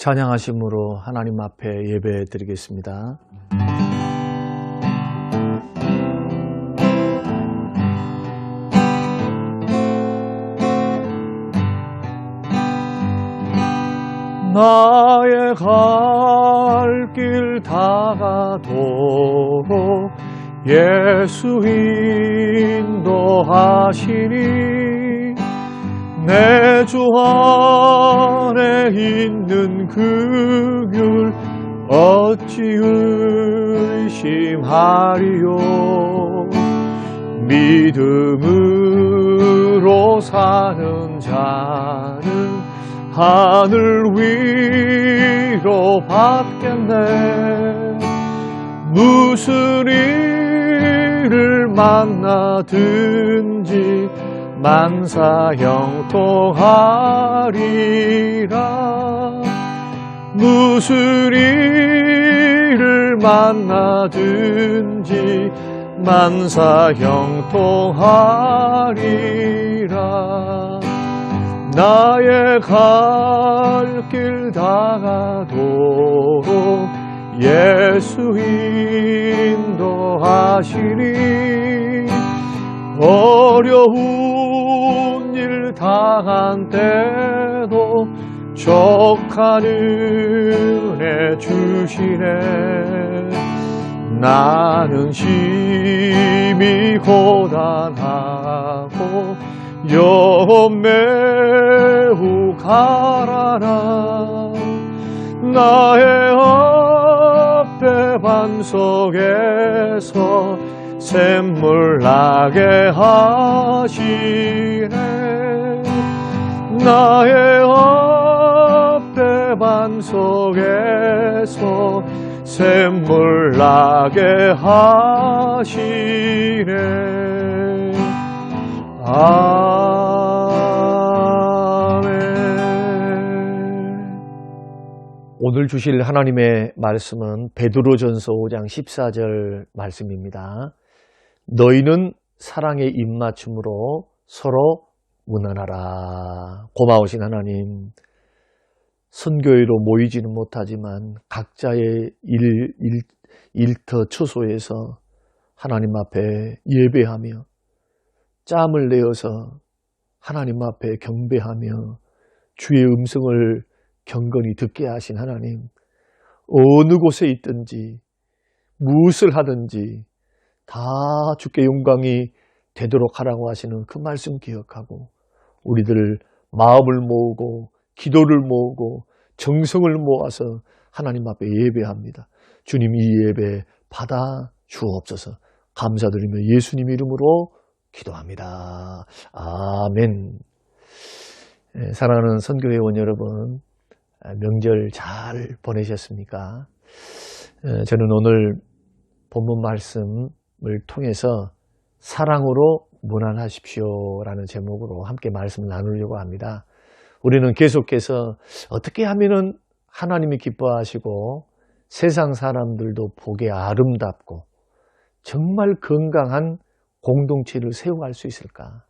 찬양하심으로 하나님 앞에 예배 드리겠습니다. 나의 갈 길 다가도록 예수 인도하시니 내 주 안에 있는 그 길 어찌 의심하리요. 믿음으로 사는 자는 하늘 위로 받겠네. 무슨 일을 만나든지 만사 형통하리라. 무슨 일을 만나든지 만사 형통하리라. 나의 갈 길 다가도록 예수 인도하시니 어려운 일 당한 때도 족한 은혜 주시네. 나는 심히 고단하고 영혼 매우 가라나. 나의 앞에 반석에서 샘물 나게 하시네. 나의 앞에 반석에서 샘물 나게 하시네. 아멘. 오늘 주실 하나님의 말씀은 베드로전서 5장 14절 말씀입니다. 너희는 사랑의 입맞춤으로 서로 무난하라. 고마우신 하나님, 선교회로 모이지는 못하지만 각자의 일터 처소에서 하나님 앞에 예배하며 짬을 내어서 하나님 앞에 경배하며 주의 음성을 경건히 듣게 하신 하나님, 어느 곳에 있든지 무엇을 하든지 다 주께 영광이 되도록 하라고 하시는 그 말씀 기억하고 우리들 마음을 모으고 기도를 모으고 정성을 모아서 하나님 앞에 예배합니다. 주님, 이 예배 받아 주옵소서. 감사드리며 예수님 이름으로 기도합니다. 아멘. 사랑하는 선교회원 여러분, 명절 잘 보내셨습니까? 저는 오늘 본문 말씀을 통해서 사랑으로 무난하십시오 라는 제목으로 함께 말씀을 나누려고 합니다. 우리는 계속해서 어떻게 하면은 하나님이 기뻐하시고 세상 사람들도 보기에 아름답고 정말 건강한 공동체를 세워갈 수 있을까?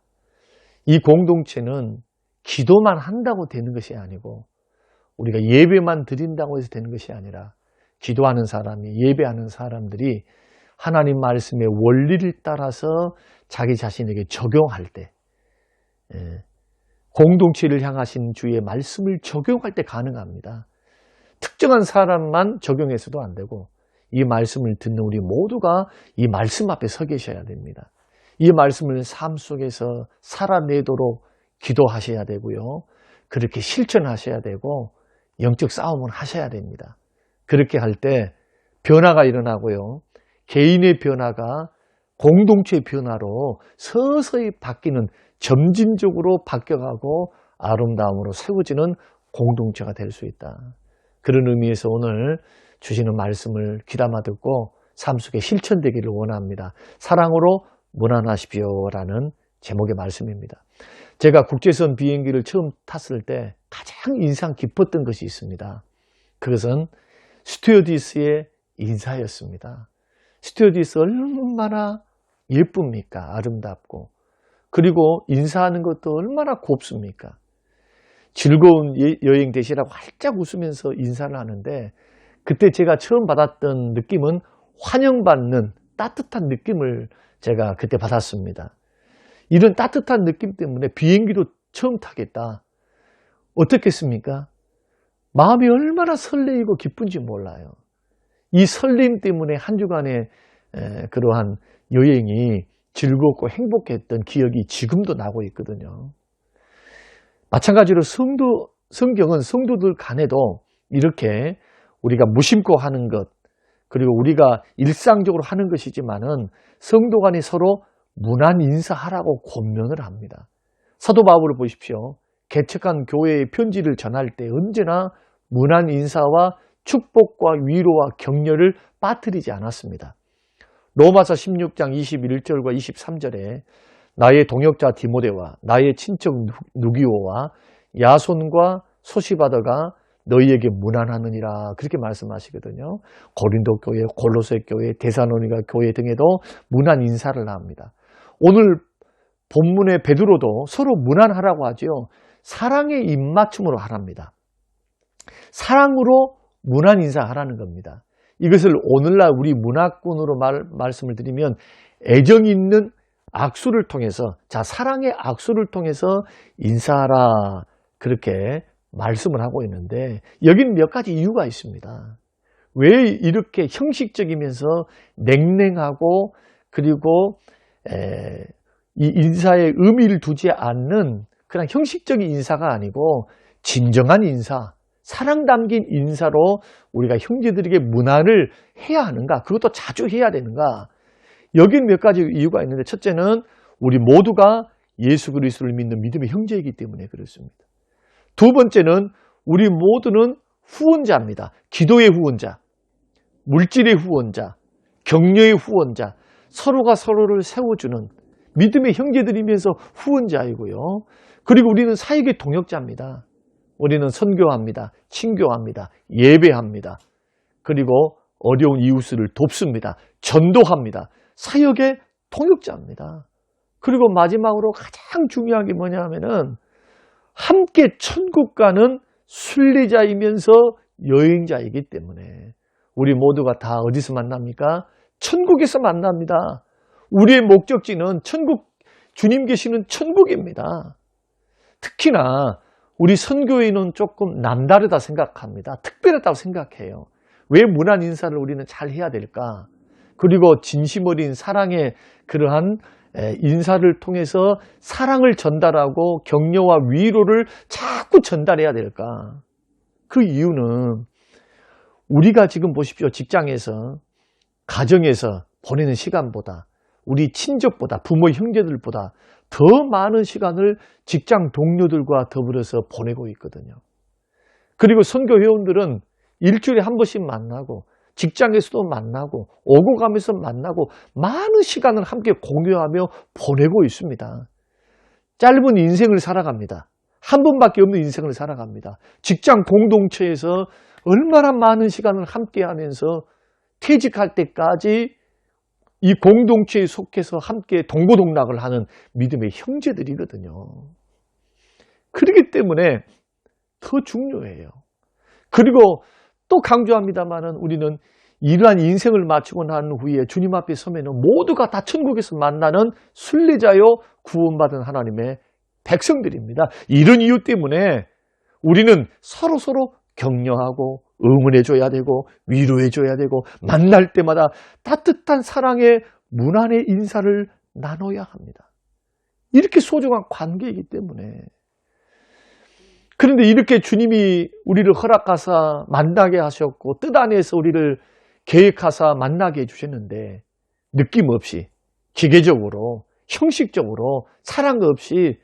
이 공동체는 기도만 한다고 되는 것이 아니고 우리가 예배만 드린다고 해서 되는 것이 아니라 기도하는 사람이, 예배하는 사람들이 하나님 말씀의 원리를 따라서 자기 자신에게 적용할 때, 공동체를 향하신 주의 말씀을 적용할 때 가능합니다. 특정한 사람만 적용해서도 안 되고 이 말씀을 듣는 우리 모두가 이 말씀 앞에 서 계셔야 됩니다. 이 말씀을 삶 속에서 살아내도록 기도하셔야 되고요. 그렇게 실천하셔야 되고 영적 싸움을 하셔야 됩니다. 그렇게 할 때 변화가 일어나고요. 개인의 변화가 공동체의 변화로 서서히 바뀌는, 점진적으로 바뀌어가고 아름다움으로 세워지는 공동체가 될 수 있다. 그런 의미에서 오늘 주시는 말씀을 귀담아 듣고 삶 속에 실천되기를 원합니다. 사랑으로 무난하십시오 라는 제목의 말씀입니다. 제가 국제선 비행기를 처음 탔을 때 가장 인상 깊었던 것이 있습니다. 그것은 스튜어디스의 인사였습니다. 스튜어디스 얼마나 예쁩니까? 아름답고. 그리고 인사하는 것도 얼마나 곱습니까? 즐거운 여행 되시라고 활짝 웃으면서 인사를 하는데, 그때 제가 처음 받았던 느낌은 환영받는 따뜻한 느낌을 제가 그때 받았습니다. 이런 따뜻한 느낌 때문에 비행기도 처음 타겠다. 어떻겠습니까? 마음이 얼마나 설레이고 기쁜지 몰라요. 이 설렘 때문에 한 주간의 그러한 여행이 즐겁고 행복했던 기억이 지금도 나고 있거든요. 마찬가지로 성경은 성도들 간에도 이렇게 우리가 무심코 하는 것, 그리고 우리가 일상적으로 하는 것이지만은 성도 간에 서로 문안 인사하라고 권면을 합니다. 사도 바울을 보십시오. 개척한 교회의 편지를 전할 때 언제나 문안 인사와 축복과 위로와 격려를 빠뜨리지 않았습니다. 로마서 16장 21절과 23절에 나의 동역자 디모데와 나의 친척 누기오와 야손과 소시바더가 너희에게 문안하느니라, 그렇게 말씀하시거든요. 고린도 교회, 골로새 교회, 데살로니가 교회 등에도 문안 인사를 합니다. 오늘 본문의 베드로도 서로 문안하라고 하죠. 사랑의 입맞춤으로 하랍니다. 사랑으로 문안 인사하라는 겁니다. 이것을 오늘날 우리 문화권으로 말씀을 드리면 애정 있는 악수를 통해서, 자, 사랑의 악수를 통해서 인사하라, 그렇게 말씀을 하고 있는데, 여기는 몇 가지 이유가 있습니다. 왜 이렇게 형식적이면서 냉랭하고, 그리고 이 인사에 의미를 두지 않는 그냥 형식적인 인사가 아니고 진정한 인사, 사랑 담긴 인사로 우리가 형제들에게 문안을 해야 하는가? 그것도 자주 해야 되는가? 여기는 몇 가지 이유가 있는데, 첫째는 우리 모두가 예수 그리스도를 믿는 믿음의 형제이기 때문에 그렇습니다. 두 번째는 우리 모두는 후원자입니다. 기도의 후원자, 물질의 후원자, 격려의 후원자, 서로가 서로를 세워주는 믿음의 형제들이면서 후원자이고요. 그리고 우리는 사역의 동역자입니다. 우리는 선교합니다. 친교합니다. 예배합니다. 그리고 어려운 이웃을 돕습니다. 전도합니다. 사역의 동역자입니다. 그리고 마지막으로 가장 중요한 게 뭐냐 하면은 함께 천국 가는 순례자이면서 여행자이기 때문에 우리 모두가 다 어디서 만납니까? 천국에서 만납니다. 우리의 목적지는 천국, 주님 계시는 천국입니다. 특히나 우리 선교인은 조금 남다르다 생각합니다. 특별하다고 생각해요. 왜 문안 인사를 우리는 잘 해야 될까? 그리고 진심 어린 사랑의 그러한 인사를 통해서 사랑을 전달하고 격려와 위로를 자꾸 전달해야 될까? 그 이유는 우리가 지금 보십시오. 직장에서, 가정에서 보내는 시간보다, 우리 친족보다, 부모 형제들보다 더 많은 시간을 직장 동료들과 더불어서 보내고 있거든요. 그리고 선교 회원들은 일주일에 한 번씩 만나고 직장에서도 만나고 오고 가면서 만나고 많은 시간을 함께 공유하며 보내고 있습니다. 짧은 인생을 살아갑니다. 한 번밖에 없는 인생을 살아갑니다. 직장 공동체에서 얼마나 많은 시간을 함께 하면서 퇴직할 때까지 이 공동체에 속해서 함께 동고동락을 하는 믿음의 형제들이거든요. 그렇기 때문에 더 중요해요. 그리고 또 강조합니다만은 우리는 이러한 인생을 마치고 난 후에 주님 앞에 서면은 모두가 다 천국에서 만나는 순례자요 구원받은 하나님의 백성들입니다. 이런 이유 때문에 우리는 서로 격려하고 응원해줘야 되고 위로해줘야 되고 만날 때마다 따뜻한 사랑의 문안의 인사를 나눠야 합니다. 이렇게 소중한 관계이기 때문에. 그런데 이렇게 주님이 우리를 허락하사 만나게 하셨고 뜻 안에서 우리를 계획하사 만나게 해주셨는데 느낌 없이 기계적으로 형식적으로 사랑 없이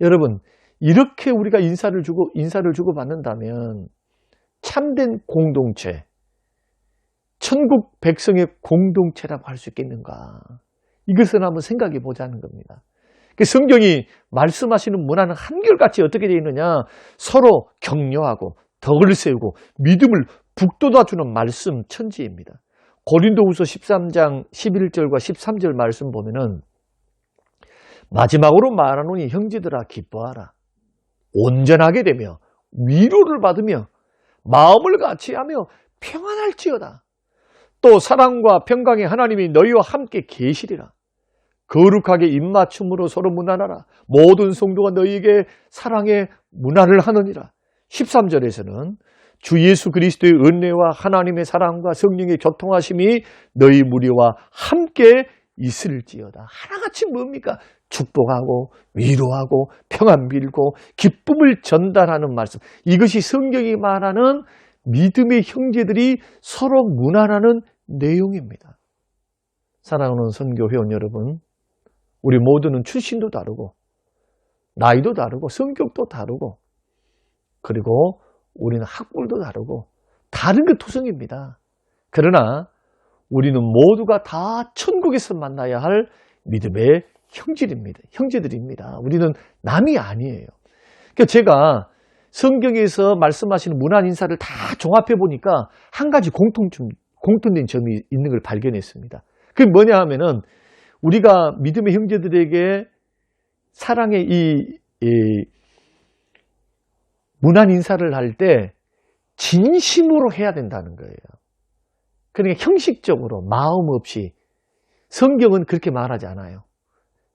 여러분 이렇게 우리가 인사를 주고 받는다면 참된 공동체, 천국 백성의 공동체라고 할 수 있겠는가? 이것을 한번 생각해 보자는 겁니다. 성경이 말씀하시는 문화는 한결같이 어떻게 되어 있느냐? 서로 격려하고 덕을 세우고 믿음을 북돋아주는 말씀 천지입니다. 고린도후서 13장 11절과 13절 말씀 보면은 마지막으로 말하노니 형제들아 기뻐하라. 온전하게 되며 위로를 받으며 마음을 같이하며 평안할지어다. 또 사랑과 평강의 하나님이 너희와 함께 계시리라. 거룩하게 입맞춤으로 서로 문안하라. 모든 성도가 너희에게 사랑의 문안을 하느니라. 13절에서는 주 예수 그리스도의 은혜와 하나님의 사랑과 성령의 교통하심이 너희 무리와 함께 있을지어다. 하나같이 뭡니까? 축복하고 위로하고 평안 빌고 기쁨을 전달하는 말씀. 이것이 성경이 말하는 믿음의 형제들이 서로 문안하는 내용입니다. 사랑하는 선교회원 여러분, 우리 모두는 출신도 다르고 나이도 다르고 성격도 다르고 그리고 우리는 학벌도 다르고 다른 게 토성입니다. 그러나 우리는 모두가 다 천국에서 만나야 할 믿음의 형제들입니다. 우리는 남이 아니에요. 그러니까 제가 성경에서 말씀하시는 문안 인사를 다 종합해 보니까 한 가지 공통된 점이 있는 걸 발견했습니다. 그게 뭐냐 하면은 우리가 믿음의 형제들에게 사랑의 이 문안 인사를 할 때 진심으로 해야 된다는 거예요. 그러니까 형식적으로 마음 없이. 성경은 그렇게 말하지 않아요.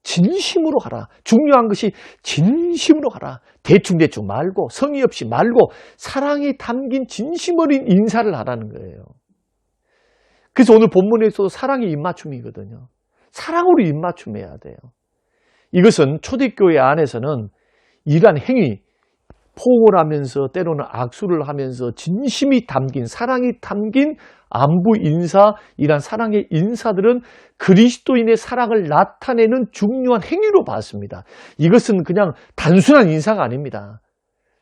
진심으로 하라. 중요한 것이 진심으로 하라. 대충대충 말고 성의 없이 말고 사랑이 담긴 진심 어린 인사를 하라는 거예요. 그래서 오늘 본문에서도 사랑의 입맞춤이거든요. 사랑으로 입맞춤해야 돼요. 이것은 초대교회 안에서는 이러한 행위, 포옹을 하면서 때로는 악수를 하면서 진심이 담긴 사랑이 담긴 안부 인사, 이러한 사랑의 인사들은 그리스도인의 사랑을 나타내는 중요한 행위로 봤습니다. 이것은 그냥 단순한 인사가 아닙니다.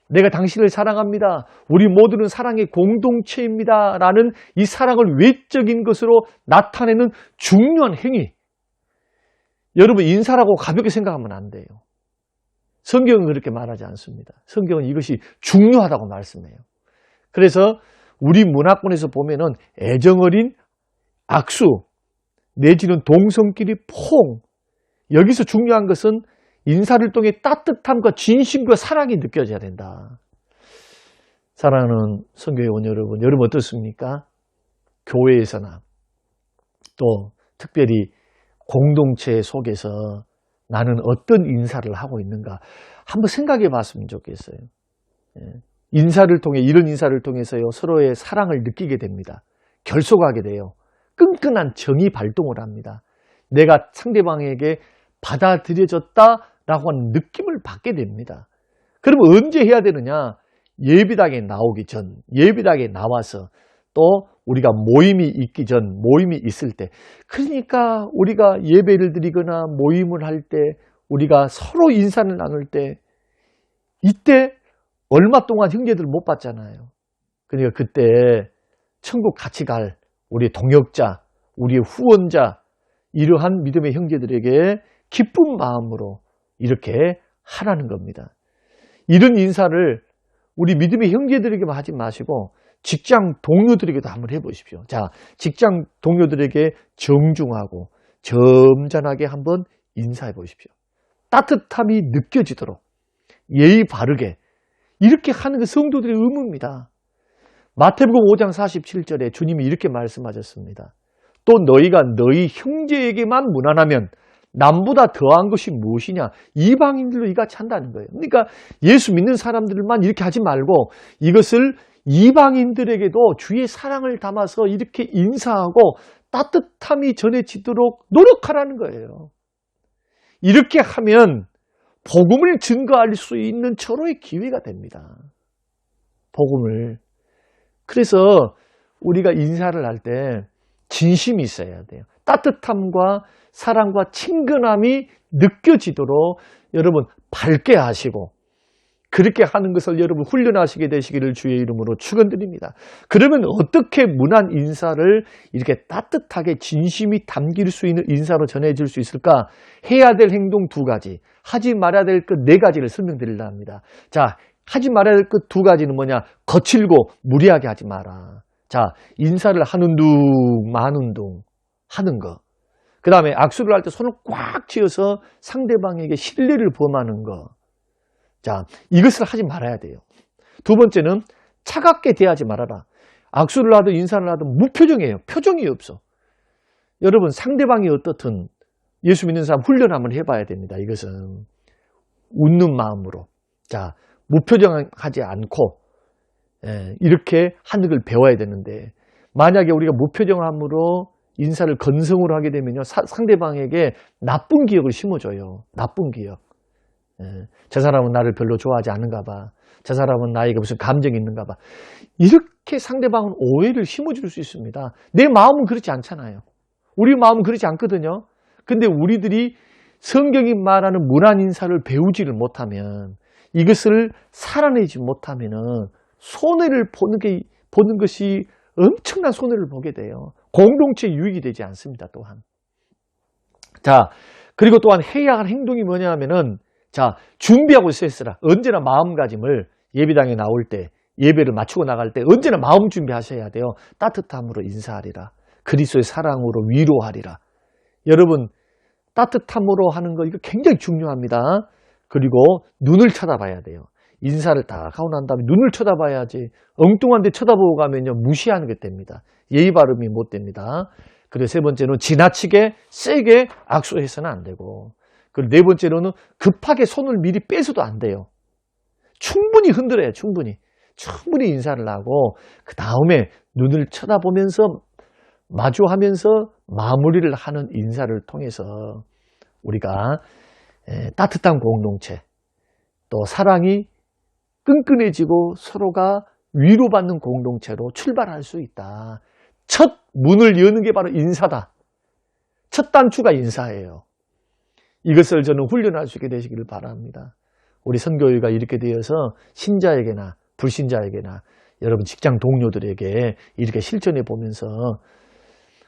내가 당신을 사랑합니다. 우리 모두는 사랑의 공동체입니다. 라는 이 사랑을 외적인 것으로 나타내는 중요한 행위. 여러분, 인사라고 가볍게 생각하면 안 돼요. 성경은 그렇게 말하지 않습니다. 성경은 이것이 중요하다고 말씀해요. 그래서 우리 문화권에서 보면은 애정어린 악수 내지는 동성끼리 포옹, 여기서 중요한 것은 인사를 통해 따뜻함과 진심과 사랑이 느껴져야 된다. 사랑하는 선교회원 여러분 어떻습니까? 교회에서나 또 특별히 공동체 속에서 나는 어떤 인사를 하고 있는가 한번 생각해 봤으면 좋겠어요. 인사를 통해, 이런 인사를 통해서요, 서로의 사랑을 느끼게 됩니다. 결속하게 돼요. 끈끈한 정이 발동을 합니다. 내가 상대방에게 받아들여졌다라고 하는 느낌을 받게 됩니다. 그러면 언제 해야 되느냐? 예배당에 나오기 전, 예배당에 나와서 또 우리가 모임이 있기 전, 모임이 있을 때, 그러니까 우리가 예배를 드리거나 모임을 할 때, 우리가 서로 인사를 나눌 때, 이때 얼마 동안 형제들 못 봤잖아요. 그러니까 그때 천국 같이 갈 우리의 동역자, 우리의 후원자, 이러한 믿음의 형제들에게 기쁜 마음으로 이렇게 하라는 겁니다. 이런 인사를 우리 믿음의 형제들에게만 하지 마시고 직장 동료들에게도 한번 해보십시오. 자, 직장 동료들에게 정중하고 점잖하게 한번 인사해 보십시오. 따뜻함이 느껴지도록 예의 바르게 이렇게 하는 게 성도들의 의무입니다. 마태복음 5장 47절에 주님이 이렇게 말씀하셨습니다. 또 너희가 너희 형제에게만 문안하면 남보다 더한 것이 무엇이냐? 이방인들로 이같이 한다는 거예요. 그러니까 예수 믿는 사람들만 이렇게 하지 말고 이것을 이방인들에게도 주의 사랑을 담아서 이렇게 인사하고 따뜻함이 전해지도록 노력하라는 거예요. 이렇게 하면 복음을 증거할 수 있는 절호의 기회가 됩니다. 복음을. 그래서 우리가 인사를 할 때 진심이 있어야 돼요. 따뜻함과 사랑과 친근함이 느껴지도록 여러분 밝게 하시고 그렇게 하는 것을 여러분 훈련하시게 되시기를 주의 이름으로 축원드립니다. 그러면 어떻게 문안 인사를 이렇게 따뜻하게 진심이 담길 수 있는 인사로 전해질 수 있을까? 해야 될 행동 2가지, 하지 말아야 될 것 4가지를 설명드리려 합니다. 자, 하지 말아야 될 것 2가지는 뭐냐? 거칠고 무리하게 하지 마라. 자, 인사를 하는 둥 마는 둥 하는 거. 그 다음에 악수를 할 때 손을 꽉 쥐어서 상대방에게 신뢰를 범하는 거. 자, 이것을 하지 말아야 돼요. 두 번째는 차갑게 대하지 말아라. 악수를 하든 인사를 하든 무표정이에요. 표정이 없어. 여러분, 상대방이 어떻든 예수 믿는 사람 훈련 한번 해봐야 됩니다. 이것은 웃는 마음으로, 자, 무표정하지 않고 이렇게 하는 걸 배워야 되는데, 만약에 우리가 무표정함으로 인사를 건성으로 하게 되면요, 상대방에게 나쁜 기억을 심어줘요. 나쁜 기억. 저 사람은 나를 별로 좋아하지 않는가 봐. 저 사람은 나에게 무슨 감정이 있는가 봐. 이렇게 상대방은 오해를 심어줄 수 있습니다. 내 마음은 그렇지 않잖아요. 우리 마음은 그렇지 않거든요. 근데 우리들이 성경이 말하는 문안 인사를 배우지를 못하면, 이것을 살아내지 못하면은 손해를 보는 것이 엄청난 손해를 보게 돼요. 공동체 유익이 되지 않습니다, 또한. 자, 그리고 또한 해야 할 행동이 뭐냐 하면은, 자, 준비하고 있으라. 언제나 마음가짐을 예배당에 나올 때, 예배를 마치고 나갈 때 언제나 마음 준비하셔야 돼요. 따뜻함으로 인사하리라. 그리스도의 사랑으로 위로하리라. 여러분, 따뜻함으로 하는 거 이거 굉장히 중요합니다. 그리고 눈을 쳐다봐야 돼요. 인사를 딱 하고 난 다음에 눈을 쳐다봐야지. 엉뚱한 데 쳐다보고 가면요, 무시하는 게 됩니다. 예의 바름이 못 됩니다. 그리고 세 번째는 지나치게 세게 악수해서는 안 되고, 그리고 네 번째로는 급하게 손을 미리 빼서도 안 돼요. 충분히 흔들어야 충분히 인사를 하고, 그 다음에 눈을 쳐다보면서 마주하면서 마무리를 하는 인사를 통해서 우리가 따뜻한 공동체, 또 사랑이 끈끈해지고 서로가 위로받는 공동체로 출발할 수 있다. 첫 문을 여는 게 바로 인사다. 첫 단추가 인사예요. 이것을 저는 훈련할 수 있게 되시기를 바랍니다. 우리 선교회가 이렇게 되어서 신자에게나 불신자에게나 여러분 직장 동료들에게 이렇게 실천해 보면서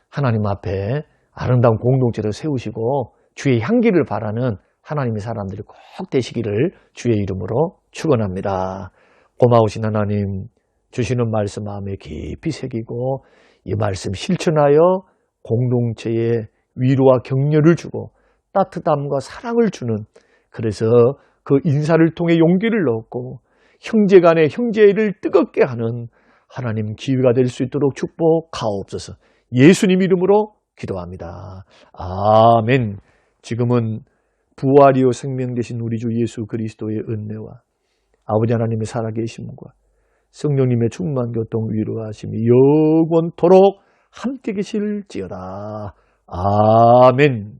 하나님 앞에 아름다운 공동체를 세우시고 주의 향기를 바라는 하나님의 사람들이 꼭 되시기를 주의 이름으로 축원합니다. 고마우신 하나님, 주시는 말씀 마음에 깊이 새기고 이 말씀 실천하여 공동체에 위로와 격려를 주고 따뜻함과 사랑을 주는, 그래서 그 인사를 통해 용기를 얻고 형제 간의 형제를 뜨겁게 하는 하나님 기회가 될 수 있도록 축복하옵소서. 예수님 이름으로 기도합니다. 아멘. 지금은 부활이요 생명 되신 우리 주 예수 그리스도의 은혜와 아버지 하나님의 살아계심과 성령님의 충만 교통 위로하심이 영원토록 함께 계실지어다. 아멘.